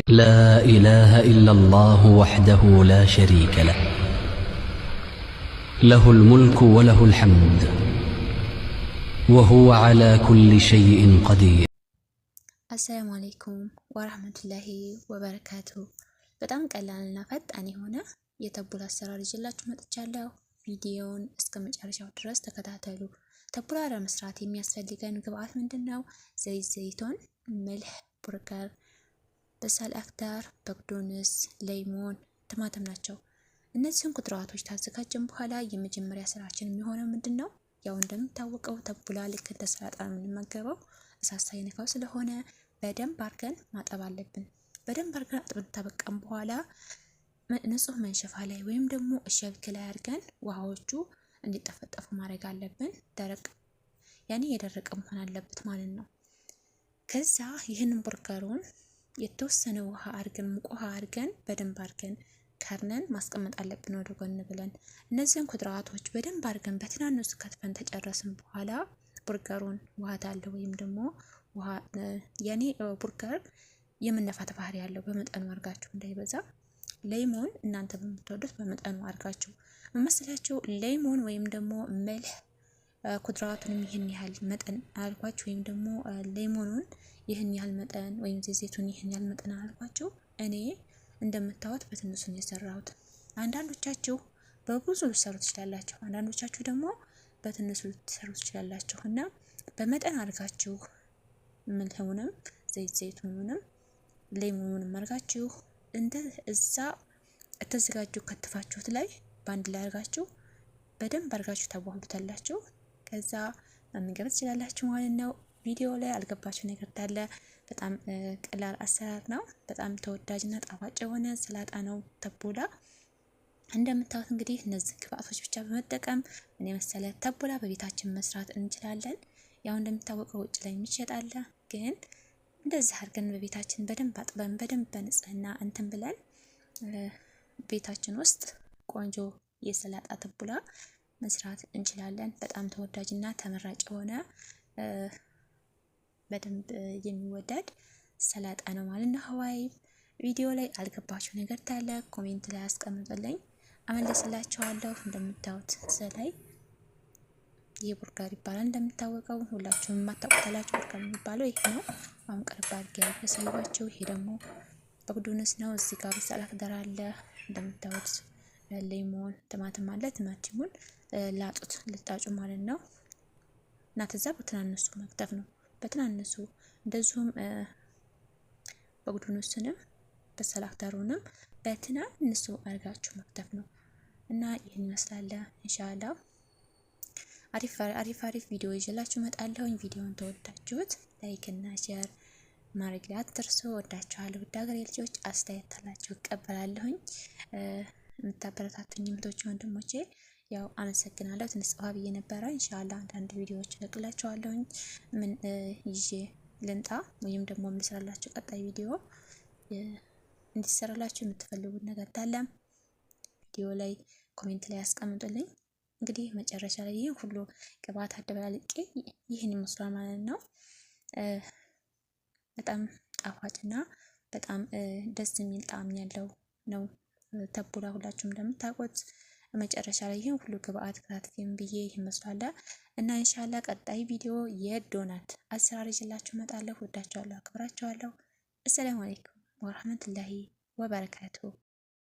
لا إله إلا الله وحده لا شريك له له الملك وله الحمد وهو على كل شيء قدير. السلام عليكم ورحمة الله وبركاته. በጣም ቀላልና ፈጣን የሆነ የተቡላ አሰራር ይዤላችሁ መጥቻለሁ። ቪዲዮውን እስከ መጨረሻው ድረስ ተከታተሉ። ተቡላ ለመስራት የሚያስፈልገን ግብአት ምንድነው? ዘይት ዘይቶን፣ መልህ፣ ቡርገር፣ በሳል አክዳር፣ በቅዶንስ፣ ሌሞን፣ ቲማቲም ናቸው። እነዚህን ቁጥራቶች ታዘጋጀን በኋላ የመጀመሪያ ስራችን የሚሆነው ምንድነው? ያው እንደምታወቀው ተቡላ ልክ እንደ ሰላጣ ነው የምንመገበው። እሳት ሳይነካው ስለሆነ በደንብ አድርገን ማጠብ አለብን። በደንብ አድርገን አጥበን ታበቃን በኋላ ንጹህ መንሸፋ ላይ ወይም ደግሞ እሸብክ ላይ አድርገን ውሃዎቹ እንዲጠፈጠፉ ማድረግ አለብን። ደረቅ ያኔ የደረቀ መሆን አለበት ማለት ነው። ከዛ ይህንን ቡርገሩን የተወሰነ ውሃ አድርገን ሙቅ ውሃ አድርገን በደንብ አድርገን ከርነን ማስቀመጥ አለብን ወደ ጎን ብለን። እነዚህን ኩድራቶች በደንብ አድርገን በትናንሹ ከትፈን ተጨረስን በኋላ ቡርገሩን ውሃ ታለ ወይም ደግሞ ውሃ ያኔ ቡርገር የመነፋት ባህሪ ያለው በመጠኑ አድርጋችሁ እንዳይበዛ። ሌሞን እናንተ በምትወዱት በመጠኑ አድርጋችሁ መመስላችሁ። ሌሞን ወይም ደግሞ መልህ ኩድራቱንም ይህን ያህል መጠን አልኳችሁ፣ ወይም ደግሞ ሌሞኑን ይህን ያህል መጠን ወይም ዘይቱን ይህን ያህል መጠን አልኳችሁ። እኔ እንደምታዩት በትንሹ ነው የሰራሁት። አንዳንዶቻችሁ በብዙ ልትሰሩ ትችላላችሁ፣ አንዳንዶቻችሁ ደግሞ በትንሹ ልትሰሩ ትችላላችሁ። እና በመጠን አድርጋችሁ መልሁንም ዘይቱንም ሌሞኑንም አድርጋችሁ እንደ እዛ ተዘጋጁ ከተፋችሁት ላይ ባንድ ላይ አድርጋችሁ በደንብ አድርጋችሁ ታዋህዱታላችሁ። ከዛ መመገብ ትችላላችሁ ማለት ነው። ቪዲዮ ላይ አልገባችሁ ነገር ካለ በጣም ቀላል አሰራር ነው። በጣም ተወዳጅና ጣፋጭ የሆነ ሰላጣ ነው ተቡላ። እንደምታዩት እንግዲህ እነዚህ ግብአቶች ብቻ በመጠቀም ምን የመሰለ ተቡላ በቤታችን መስራት እንችላለን። ያው እንደምታወቀው ውጭ ላይ የሚሸጣል፣ ግን እንደዚህ አድርገን በቤታችን በደንብ አጥበን በደንብ በንጽህና እንትን ብለን ቤታችን ውስጥ ቆንጆ የሰላጣ ተቡላ መስራት እንችላለን። በጣም ተወዳጅና ተመራጭ የሆነ በደንብ የሚወደድ ሰላጣ ነው ማለት ነው። ሀዋይ ቪዲዮ ላይ አልገባችሁ ነገር ታለ ኮሜንት ላይ አስቀምጡልኝ፣ አመለስላችኋለሁ። እንደምታዩት ስለይ የቡርገር ይባላል። እንደምታወቀው ሁላችሁም የማታውቁታላችሁ ቡርገር የሚባለው ይሄ ነው። አሁን ቅርብ አድርጌ ያሳያችሁ። ይሄ ደግሞ በቅዶንስ ነው። እዚህ ጋር በሳል አክዳር አለ። እንደምታዩት ሌሞን፣ ቲማቲም አለ። ቲማቲሙን ላጡት ልጣጩ ማለት ነው። እና ተዛ በትናንሹ መክተፍ ነው፣ በትናንሹ እንደዚሁም በቅዶንስንም በሳል አክዳሩንም በትናንሹ አድርጋችሁ መክተፍ ነው። እና ይህን ይመስላል። ኢንሻአላህ አሪፍ ቪዲዮ ይዤላችሁ እመጣለሁኝ። ቪዲዮውን ተወዳችሁት ላይክ እና ሼር ማድረግ አትርሱ። ወዳችኋለሁ። ውድ ሀገሬ ልጆች አስተያየት ታላችሁ እቀበላለሁኝ። የምታበረታቱኝ እህቶቼ ወንድሞቼ ያው አመሰግናለሁ። ትንሽ ጸዋ ብዬ ነበረ። ኢንሻአላህ አንዳንድ ቪዲዮዎች እለቅላችኋለሁኝ። ምን ይዤ ልንጣ ወይም ደግሞ የምሰራላችሁ ቀጣይ ቪዲዮ እንዲሰራላችሁ የምትፈልጉት ነገር ካለ ቪዲዮ ላይ ኮሜንት ላይ አስቀምጡልኝ። እንግዲህ መጨረሻ ላይ ይሄን ሁሉ ግብአት አደባልቄ ይህን ይመስላል ማለት ነው። በጣም ጣፋጭና በጣም ደስ የሚል ጣዕም ያለው ነው ተቡላ። ሁላችሁም እንደምታውቁት መጨረሻ ላይ ይሄን ሁሉ ግብአት ከታትፌም ብዬ ይመስላል እና ኢንሻአላህ ቀጣይ ቪዲዮ የዶናት አሰራር ይዤላችሁ እመጣለሁ። ወዳችኋለሁ፣ አክብራችኋለሁ። አሰላሙ አለይኩም ወራህመቱላሂ ወበረካቱ።